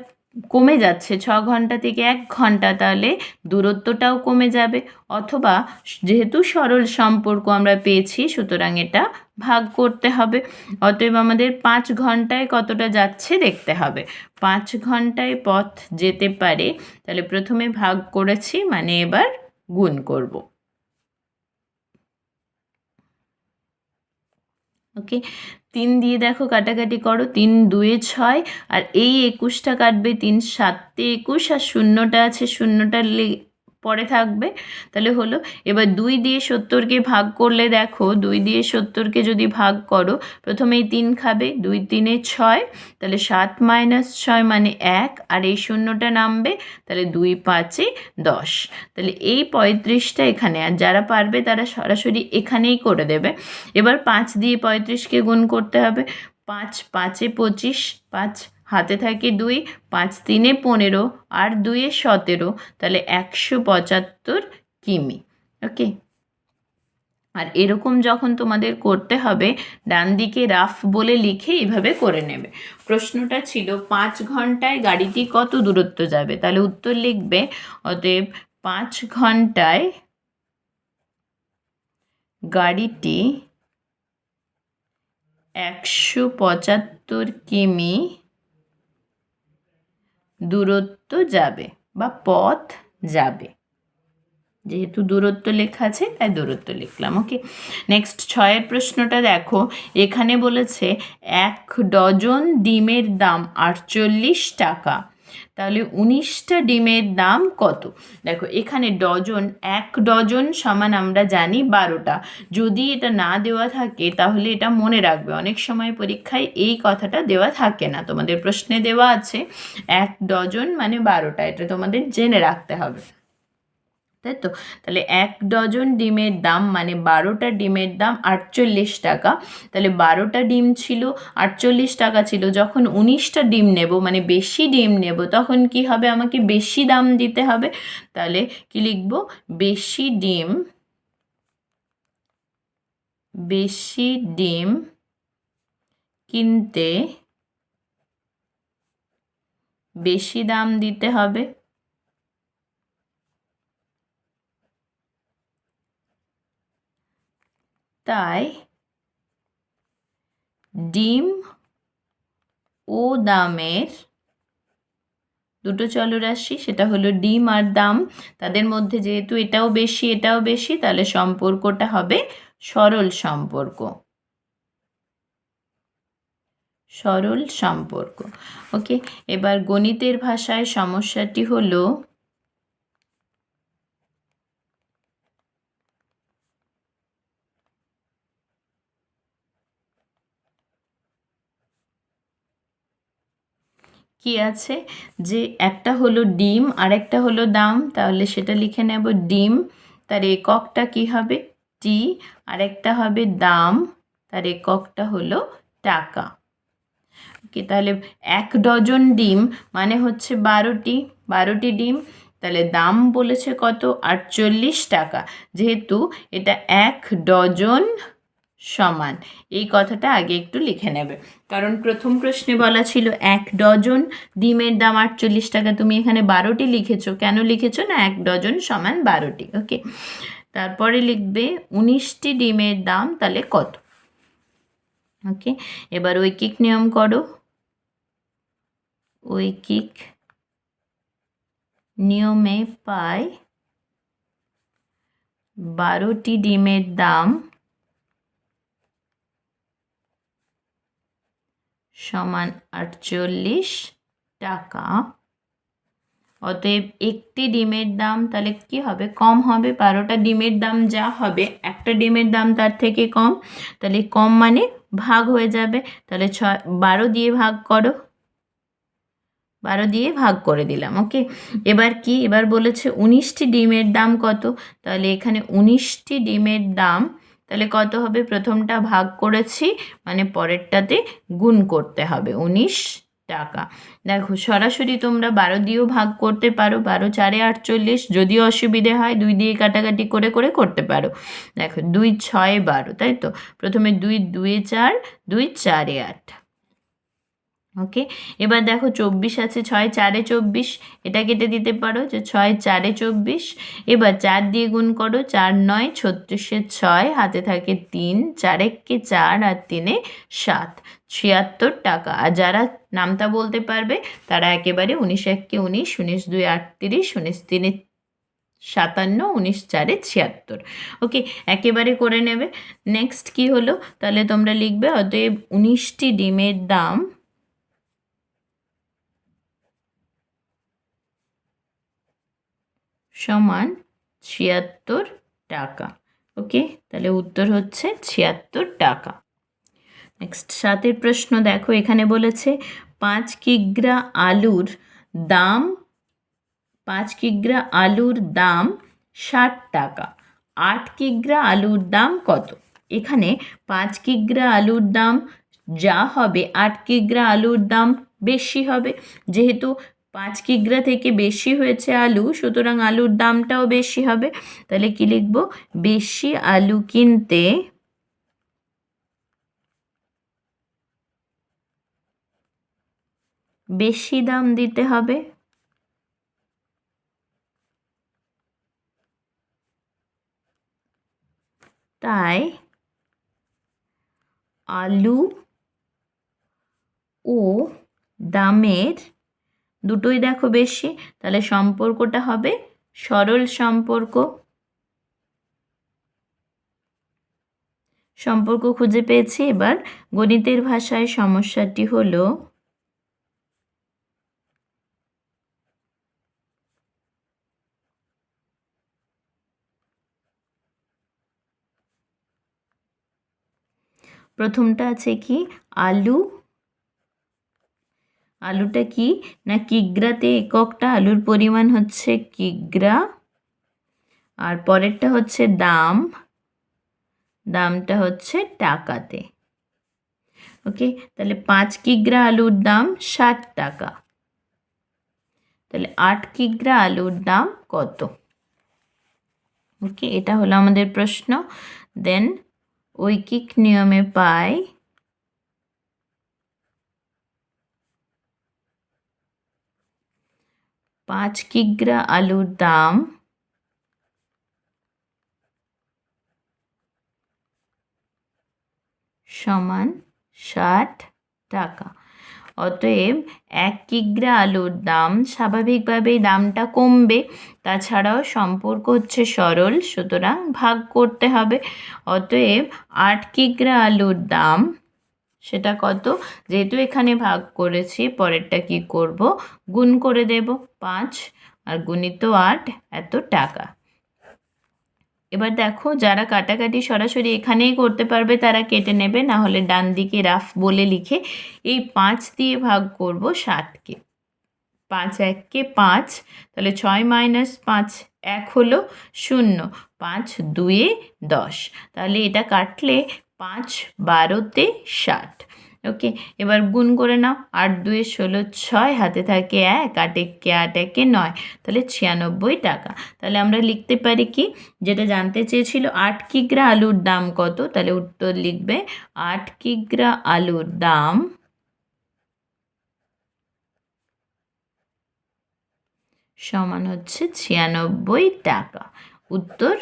কমে যাচ্ছে 6 ঘন্টা থেকে 1 ঘন্টা, তাহলে দূরত্বটাও কমে যাবে, অথবা যেহেতু সরল সম্পর্ক আমরা পেয়েছি সুতরাং এটা ভাগ করতে হবে। অতএব আমাদের 5 ঘন্টায় কতটা যাচ্ছে দেখতে হবে। 5 ঘন্টায় পথ যেতে পারে, তাহলে প্রথমে ভাগ করেছি, মানে এবার গুণ করব। ওকে, 3 দিয়ে দেখো কাটাকাটি করো, 3 2 6 আর এই 21টা কাটবে, 3 7 21 আর শূন্যটা আছে, শূন্যটা পরে থাকবে, তাহলে হলো। এবার 2 দিয়ে 70কে ভাগ করলে দেখো 2 দিয়ে 70কে যদি ভাগ করো, প্রথমেই 3 খাবে, 2 3 6, তাহলে 7 - 6 মানে 1, আর এই শূন্যটা নামবে, তাহলে 2 5 10, তাহলে এই 35টা এখানে, আর যারা পারবে তারা সরাসরি এখানেই করে দেবে। এবার 5 দিয়ে 35কে গুণ করতে হবে, 5 5 25, 5 হাতে থাকে 2, 5 3 15 আর 2 17, তাহলে 175 কিমি। ওকে, আর এরকম যখন তোমাদের করতে হবে ডান দিকে রাফ বলে লিখে এইভাবে করে নেবে। প্রশ্নটা ছিল 5 ঘন্টায় গাড়িটি কত দূরত্ব যাবে, তাহলে উত্তর লিখবে অতএব 5 ঘন্টায় গাড়িটি 175 কিমি দূরত্ব যাবে বা পথ যাবে। যেহেতু দূরত্ব লেখা আছে তাই দূরত্ব লিখলাম। ওকে, নেক্সট 6 প্রশ্নটা দেখো, এখানে বলেছে 1 ডজন ডিমের দাম 48 টাকা, তাহলে 19টা ডিমের দাম কত? দেখো এখানে ডজন, 1 ডজন সমান আমরা জানি 12টা। যদি এটা না দেওয়া থাকে তাহলে এটা মনে রাখবে, অনেক সময় পরীক্ষায় এই কথাটা দেওয়া থাকে না, তোমাদের প্রশ্নে দেওয়া আছে 1 ডজন মানে 12টা, এটা তোমাদের জেনে রাখতে হবে, তাই তো? তাহলে 1 ডজন ডিমের দাম মানে 12টা ডিমের দাম 48 টাকা, তাহলে 12টা ডিম ছিল 48 টাকা ছিল, যখন 19টা ডিম নেব মানে বেশি ডিম নেব তখন কি হবে, আমাকে বেশি দাম দিতে হবে, তাহলে কি লিখব, বেশি ডিম কিনতে বেশি দাম দিতে হবে। তাই ডিম ও দামের দুটো চলরাশি, সেটা হলো ডিম আর দাম, তাদের মধ্যে যেহেতু এটাও বেশি এটাও বেশি, তাহলে সম্পর্কটা হবে সরল সম্পর্ক। ওকে, এবার গণিতের ভাষায় সমস্যাটি হলো কি আছে, যে একটা হলো ডিম আর একটা হলো দাম, তাহলে সেটা লিখে নেব ডিম, তার এককটা কি হবে টি, আর একটা হবে দাম, তার এককটা হলো টাকা। ওকে, তাহলে 1 ডজন ডিম মানে হচ্ছে 12টি ডিম, তাহলে দাম বলেছে কত 48 টাকা, যেহেতু এটা 1 ডজন সমান, এই কথাটা আগে একটু লিখে নেবে, কারণ প্রথম প্রশ্নে বলা ছিল 1 ডজন ডিমের দাম 48 টাকা, তুমি এখানে 12টি লিখেছো, কেন লিখেছো না 1 ডজন সমান 12টি। ওকে, তারপরে লিখবে 19টি ডিমের দাম তাহলে কত। ওকে, এবার ঐকিক নিয়ম করো, ঐকিক নিয়মে পাই 12টি ডিমের দাম সমান 48 টাকা, অতএব একটি ডিমের দাম তাহলে কি হবে, কম হবে, 12টা ডিমের দাম যা হবে একটা ডিমের দাম তার থেকে কম, তাহলে কম মানে ভাগ হয়ে যাবে, তাহলে 12 দিয়ে ভাগ করো, 12 দিয়ে ভাগ করে দিলাম। ওকে, এবার কি, এবার বলেছে 19টি ডিমের দাম কত, তাহলে এখানে 19টি ডিমের দাম তাহলে কত হবে, প্রথমটা ভাগ করেছি মানে পরেরটাতে গুণ করতে হবে 19 টাকা। দেখো সরাসরি তোমরা 12 দিয়েও ভাগ করতে পারো, 12 4 48, যদিও অসুবিধে হয় 2 দিয়ে কাটাকাটি করে করতে পারো। দেখো 2 6 12, তাই তো, প্রথমে 2 2 4, 2 4 8। ওকে, এবার দেখো 24 আছে, 6 4 24, এটা কেটে দিতে পারো যে 6 4 24, এবার 4 দিয়ে গুণ করো, 4 9 36 6, হাতে থাকে 3, 4 1 4 আর 3 7, 76 টাকা। আর যারা নামটা বলতে পারবে তারা একেবারে 19 1 19, 19 2 38, 19 3 57, 19 4 76। ওকে, একেবারে করে নেবে। নেক্সট কি হলো, তাহলে তোমরা লিখবে অতএব 19টি ডিমের দাম সমান 76 টাকা। ওকে, তাহলে উত্তর হচ্ছে 76 টাকা। নেক্সট 7 প্রশ্ন দেখো, এখানে বলেছে 5 কিগ্রা আলুর দাম 60 টাকা, 8 কিগ্রা আলুর দাম কত? এখানে 5 কিগ্রা আলুর দাম যা হবে 8 কিগ্রা আলুর দাম বেশি হবে। যেহেতু 5 কিগ্রা থেকে বেশি হয়েছে আলু, সুতরাং আলুর দামটাও বেশি হবে। তাহলে কি লিখব? বেশি আলু কিনতে বেশি দাম দিতে হবে। তাই আলু ও দামের দুটোই দেখো বেশি, তাহলে সম্পর্কটা হবে সরল সম্পর্ক। সম্পর্ক খুঁজে পেয়েছি। এবার গণিতের ভাষায় সমস্যাটি হলো প্রথমটা আছে কি আলুটা কি না কিগ্রাতে, এককটা আলুর পরিমাণ হচ্ছে কিগ্রা, আর পরেরটা হচ্ছে দামটা হচ্ছে টাকাতে। ওকে, তাহলে 5 কিগ্রা আলুর দাম 60 টাকা। তাহলে 8 কিগ্রা আলুর দাম কত? ওকে, এটা হলো আমাদের প্রশ্ন। দেন ঐকিক নিয়মে পাই 5 কিগ্রা আলুর দাম সমান 60 টাকা। অতএব 1 কিগ্রা আলুর দাম স্বাভাবিকভাবেই দামটা কমবে, তাছাড়াও সম্পর্ক হচ্ছে সরল, সুতরাং ভাগ করতে হবে। অতএব 8 কিগ্রা আলুর দাম সেটা কত? যেহেতু এখানে ভাগ করেছি, পরেরটা কি করব? গুণ করে দেব। 5 আর গুণিত 8 এত টাকা। এবার দেখো, যারা কাটাকাটি সরাসরি এখানেই করতে পারবে তারা কেটে নেবে, না হলে ডান দিকে রাফ বলে লিখে এই 5 দিয়ে ভাগ করব 60কে। 5 1-কে 5, তাহলে 6 - 5 1 হলো 0, 5 2-এ 10, তাহলে এটা কাটলে 5 12-তে 60। ওকে, এবার গুণ করে নাও। 8 2-এ 16, 6 হাতে থাকে 1, 8 1-কে 8, 1-এ 9, তাহলে 96 টাকা। তাহলে আমরা লিখতে পারি কি, যেটা জানতে চেয়েছিল 8 কিগ্রা আলুর দাম কত, তাহলে উত্তর লিখবে 8 কিগ্রা আলুর দাম সমান হচ্ছে 96 টাকা। উত্তর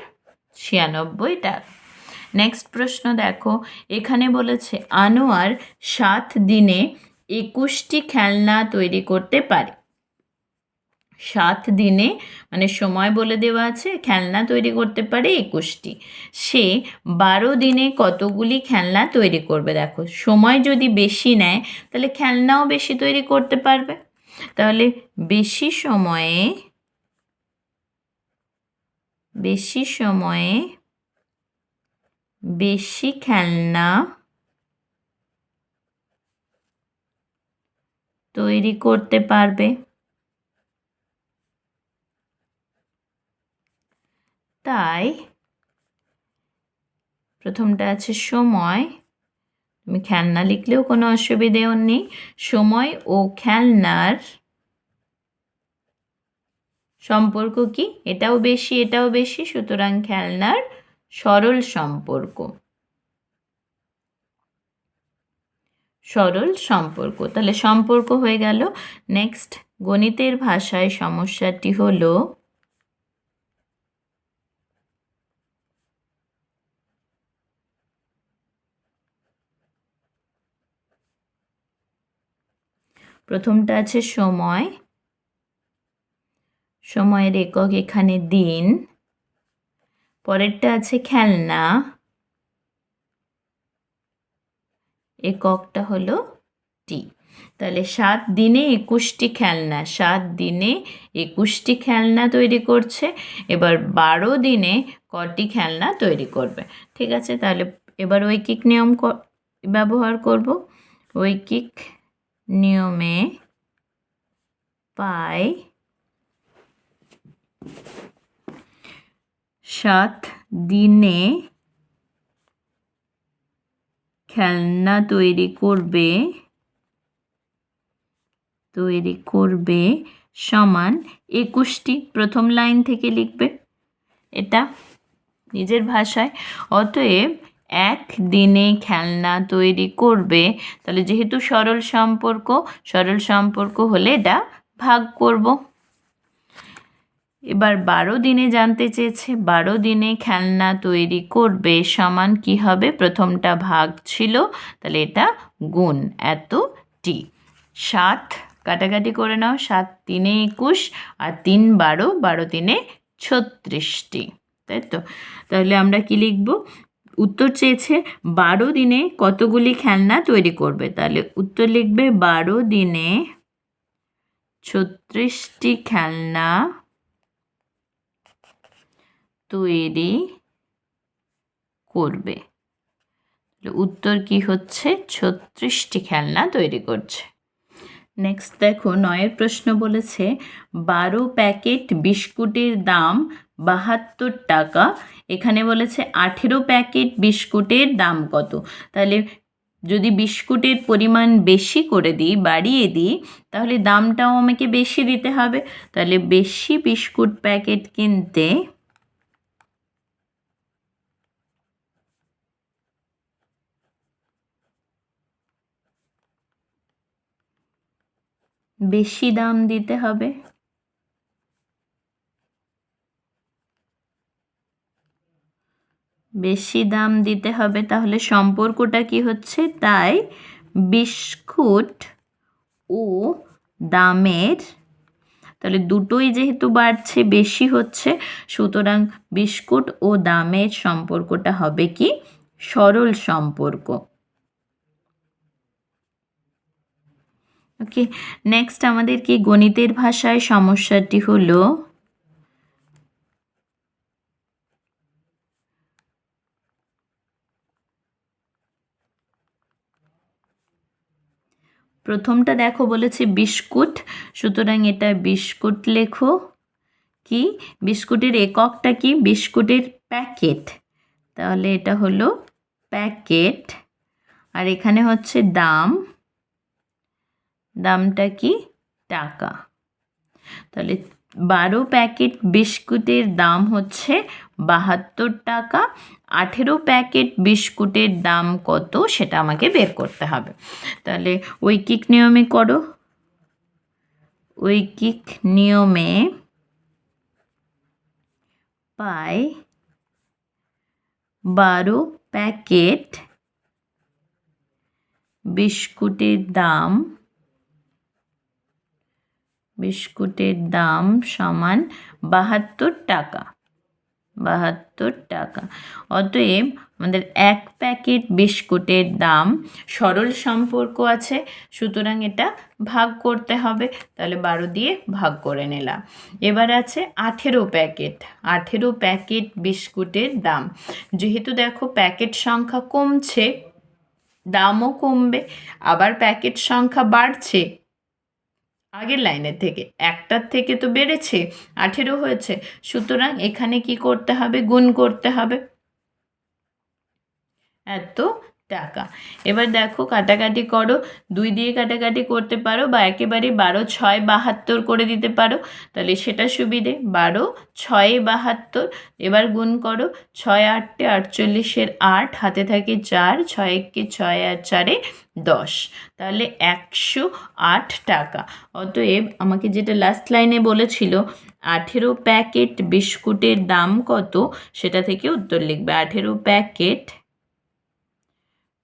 96 টাকা। নেক্সট প্রশ্ন দেখো, এখানে বলেছে আনোয়ার 7 দিনে 21টি খেলনা তৈরি করতে পারে। 7 দিনে মানে সময় বলে দেওয়া আছে, খেলনা তৈরি করতে পারে 21টি। সে 12 দিনে কতগুলি খেলনা তৈরি করবে? দেখো, সময় যদি বেশি নেয় তাহলে খেলনাও বেশি তৈরি করতে পারবে। তাহলে বেশি সময়ে বেশি খেলনা তৈরি করতে পারবে। তাই প্রথমটা আছে সময়, তুমি খেলনা লিখলেও কোনো অসুবিধেও নেই। সময় ও খেলনার সম্পর্ক কি? এটাও বেশি এটাও বেশি, সুতরাং খেলনার সরল সম্পর্ক। তাহলে সম্পর্ক হয়ে গেল। নেক্সট গণিতের ভাষায় সমস্যাটি হলো প্রথমটা আছে সময়, সময়ের একক এখানে দিন। পরেরটা আছে খেলনা, এককটা হলো টি। তাহলে 7 দিনে 21টি খেলনা, 7 দিনে 21টি খেলনা তৈরি করছে। এবার 12 দিনে কটি খেলনা তৈরি করবে? ঠিক আছে, তাহলে এবার ঐকিক নিয়ম ব্যবহার করব। ঐকিক নিয়মে পাই 7 দিনে খেলনা তৈরি করবে সমান 21টি। প্রথম লাইন থেকে লিখবে এটা নিজের ভাষায়। অতএব একদিনে খেলনা তৈরি করবে, তাহলে যেহেতু সরল সম্পর্ক হলে এটা ভাগ করব। এবার 12 দিনে জানতে চেয়েছে, 12 দিনে খেলনা তৈরি করবে সমান কি হবে? প্রথমটা ভাগ ছিল, তাহলে এটা গুণ এতটি। 7 কাটাকাটি করে নাও, 7 3 21 আর 3 12, 12 3 36টি, তাই তো? তাহলে আমরা কি লিখব? উত্তর চেয়েছে 12 দিনে কতগুলি খেলনা তৈরি করবে, তাহলে উত্তর লিখবে 12 দিনে 36টি খেলনা তৈরি করবে। উত্তর কি হচ্ছে? 36টি খেলনা তৈরি করছে। নেক্সট দেখো 9 প্রশ্ন বলেছে 12 প্যাকেট বিস্কুটের দাম 72 টাকা। এখানে বলেছে 18 প্যাকেট বিস্কুটের দাম কত? তাহলে যদি বিস্কুটের পরিমাণ বেশি করে দিই, বাড়িয়ে দিই, তাহলে দামটাও আমাকে বেশি দিতে হবে। তাহলে বেশি বিস্কুট প্যাকেট কিনতে বেশি দাম দিতে হবে। বেশি দাম দিতে হবে, তাহলে সম্পর্কটা কি হচ্ছে? তাই বিস্কুট ও দামের, তাহলে দুটোই যেহেতু বাড়ছে, বেশি হচ্ছে, সুতরাং বিস্কুট ও দামের সম্পর্কটা হবে কি? সরল সম্পর্ক। ওকে, নেক্সট আমাদের কি গণিতের ভাষায় সমস্যাটি হলো প্রথমটা দেখো বলেছে বিস্কুট, সুতরাং এটা বিস্কুট লেখো। কি বিস্কুটের এককটা কি? বিস্কুটের প্যাকেট, তাহলে এটা হলো প্যাকেট। আর এখানে হচ্ছে দামটা কি? টাকা। তাহলে 12 প্যাকেট বিস্কুটের দাম হচ্ছে 72 টাকা। 18 প্যাকেট বিস্কুটের দাম কত সেটা আমাকে বের করতে হবে। তাহলে ঐকিক নিয়মে করো। ঐকিক নিয়মে পাই 12 প্যাকেট বিস্কুটের দাম সমান 72 টাকা। 72 টাকা। অতএব আমাদের 1 প্যাকেট বিস্কুটের দাম, সরল সম্পর্ক আছে, সুতরাং এটা ভাগ করতে হবে। তাহলে 12 দিয়ে ভাগ করে নিলাম। এবার আছে 18 প্যাকেট। 18 প্যাকেট বিস্কুটের দাম, যেহেতু দেখো প্যাকেট সংখ্যা কমছে, দামও কমবে। আবার প্যাকেট সংখ্যা বাড়ছে, আগের লাইনের থেকে একটার থেকে তো বেড়েছে, 18 হয়েছে, সুতরাং এখানে কি করতে হবে? গুণ করতে হবে এত টাকা। এবার দেখো কাটাকাটি করো, 2 দিয়ে কাটাকাটি করতে পারো বা একেবারে 12 6 72 করে দিতে পারো, তাহলে সেটা সুবিধে। 12 6 72, এবার গুণ করো। 6 8 48 8, হাতে থাকে 4, 6 1 6 আর 4 10, তাহলে 108 টাকা। অতএব আমাকে যেটা লাস্ট লাইনে বলেছিল 18 প্যাকেট বিস্কুটের দাম কত, সেটা থেকে উত্তর লিখবে। 18 প্যাকেট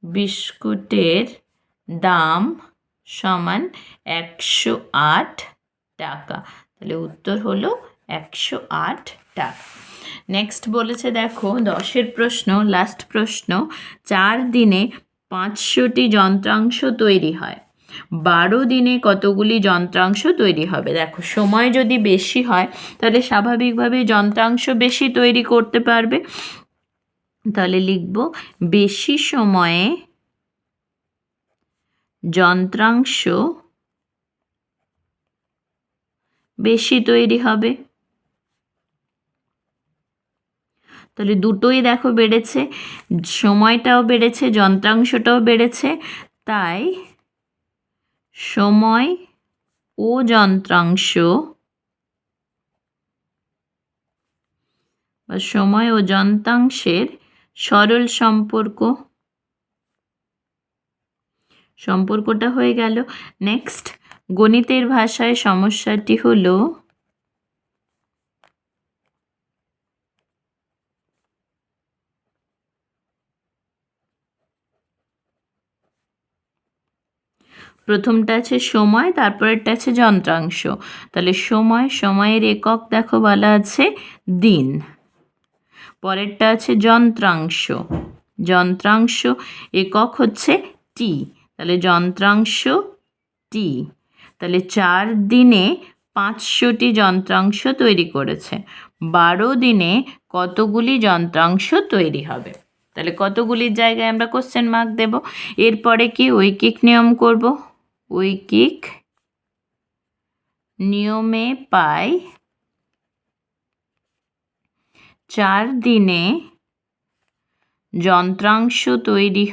বিস্কুটের দাম সমান 108 টাকা। তাহলে উত্তর হলো 108 টাকা। নেক্সট বলেছে দেখো 10 প্রশ্ন, লাস্ট প্রশ্ন, 4 দিনে 500টি যন্ত্রাংশ তৈরি হয়, 12 দিনে কতগুলি যন্ত্রাংশ তৈরি হবে? দেখো সময় যদি বেশি হয়, তাহলে স্বাভাবিকভাবে যন্ত্রাংশ বেশি তৈরি করতে পারবে। তাহলে লিখব বেশি সময়ে যন্ত্রাংশ বেশি তৈরি হবে। তাহলে দুটোই দেখো বেড়েছে, সময়টাও বেড়েছে, যন্ত্রাংশটাও বেড়েছে, তাই সময় ও যন্ত্রাংশ বা সময় ও যন্ত্রাংশের সরল সম্পর্কটা হয়ে গেল। নেক্সট, গণিতের ভাষায় সমস্যাটি হলো প্রথমটা আছে সময়, তারপরেরটা আছে যন্ত্রাংশ। তাহলে সময়ের একক দেখো বলা আছে দিন। পরেরটা আছে যন্ত্রাংশ একক হচ্ছে টি। তাহলে যন্ত্রাংশ টি। তাহলে 4 দিনে 500টি যন্ত্রাংশ তৈরি করেছে। 12 দিনে কতগুলি যন্ত্রাংশ তৈরি হবে? তাহলে কতগুলির জায়গায় আমরা কোশ্চেন মার্ক দেব। এরপরে কি ঐকিক নিয়ম করব। ঐকিক নিয়মে পাই 4 দিনে যন্ত্রাংশ তৈরি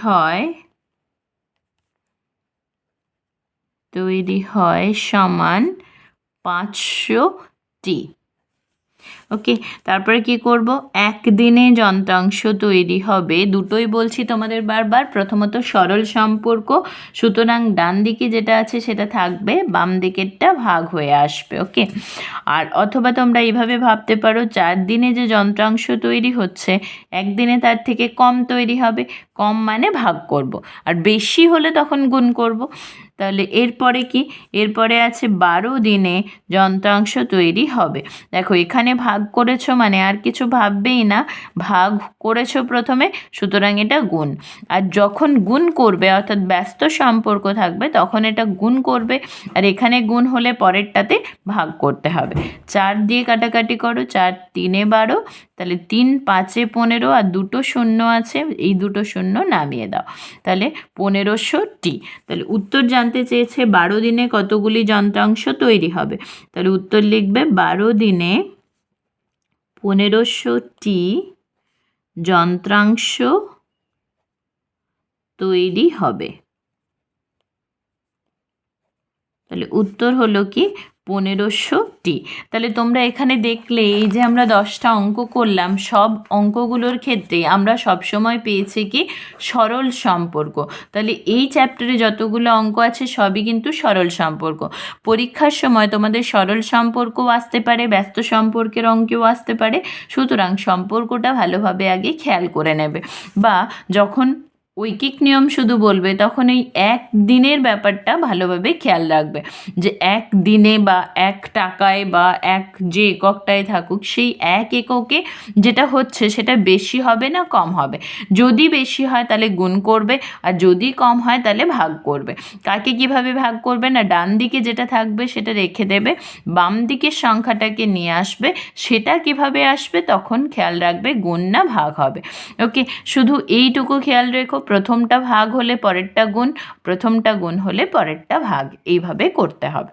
হয় সমান 500টি। ওকে, তারপরে কি করব, একদিনে যন্ত্রাংশ তৈরি হবে। দুটোই বলছি তোমাদের বারবার। প্রথমত সরল সম্পর্ক, সুতরাং ডান দিকে যেটা আছে সেটা থাকবে, বাম দিকেরটা ভাগ হয়ে আসবে। ওকে, আর অথবা তোমরা এইভাবে ভাবতে পারো 4 দিনে যে যন্ত্রাংশ তৈরি হচ্ছে, একদিনে তার থেকে কম তৈরি হবে। কম মানে ভাগ করব, আর বেশি হলে তখন গুণ করব। তাহলে এরপরে কি, এরপরে আছে 12 দিনে যন্ত্রাংশ তৈরি হবে। দেখো এখানে ভাগ করেছো মানে আর কিছু ভাববেই না, ভাগ করেছো প্রথমে, সুতরাং এটা গুণ। আর যখন গুণ করবে অর্থাৎ ব্যস্ত সম্পর্ক থাকবে তখন এটা গুণ করবে, আর এখানে গুণ হলে পরেরটাতে ভাগ করতে হবে। 4 দিয়ে কাটাকাটি করো, 4 3 12, তাহলে 3 5 15, আর দুটো শূন্য আছে, এই দুটো শূন্য নামিয়ে দাও। তাহলে 1500টি। তাহলে উত্তর জানতে চেয়েছে 12 দিনে কতগুলি যন্ত্রাংশ তৈরি হবে। তাহলে উত্তর লিখবে 12 দিনে 1500টি যন্ত্রাংশ তৈরি হবে। তাহলে উত্তর হলো কি 1500টি। তাহলে তোমরা এখানে দেখলে এই যে আমরা 10টা অঙ্ক করলাম, সব অঙ্কগুলোর ক্ষেত্রে আমরা সবসময় পেয়েছি কি সরল সম্পর্ক। তাহলে এই চ্যাপ্টারে যতগুলো অঙ্ক আছে সবই কিন্তু সরল সম্পর্ক। পরীক্ষার সময় তোমাদের সরল সম্পর্কও আসতে পারে, ব্যস্ত সম্পর্কের অঙ্কেও আসতে পারে, সুতরাং সম্পর্কটা ভালোভাবে আগে খেয়াল করে নেবে। বা যখন ঐকিক নিয়ম শুধু বলবে তখন এই এক দিনের ব্যাপারটা ভালোভাবে খেয়াল রাখবে, যে এক দিনে বা এক টাকায় বা এক যে এককটায় থাকুক, সেই এক এককে যেটা হচ্ছে সেটা বেশি হবে না কম হবে। যদি বেশি হয় তাহলে গুণ করবে, আর যদি কম হয় তাহলে ভাগ করবে। কাকে কিভাবে ভাগ করবে না, ডান দিকে যেটা থাকবে সেটা রেখে দেবে, বাম দিকের সংখ্যাটাকে নিয়ে আসবে, সেটা কিভাবে আসবে তখন খেয়াল রাখবে গুণ না ভাগ হবে। ওকে, শুধু এইটুকু খেয়াল রেখো, প্রথমটা ভাগ হলে পরেরটা গুণ, প্রথমটা গুণ হলে পরেরটা ভাগ, এইভাবে করতে হবে।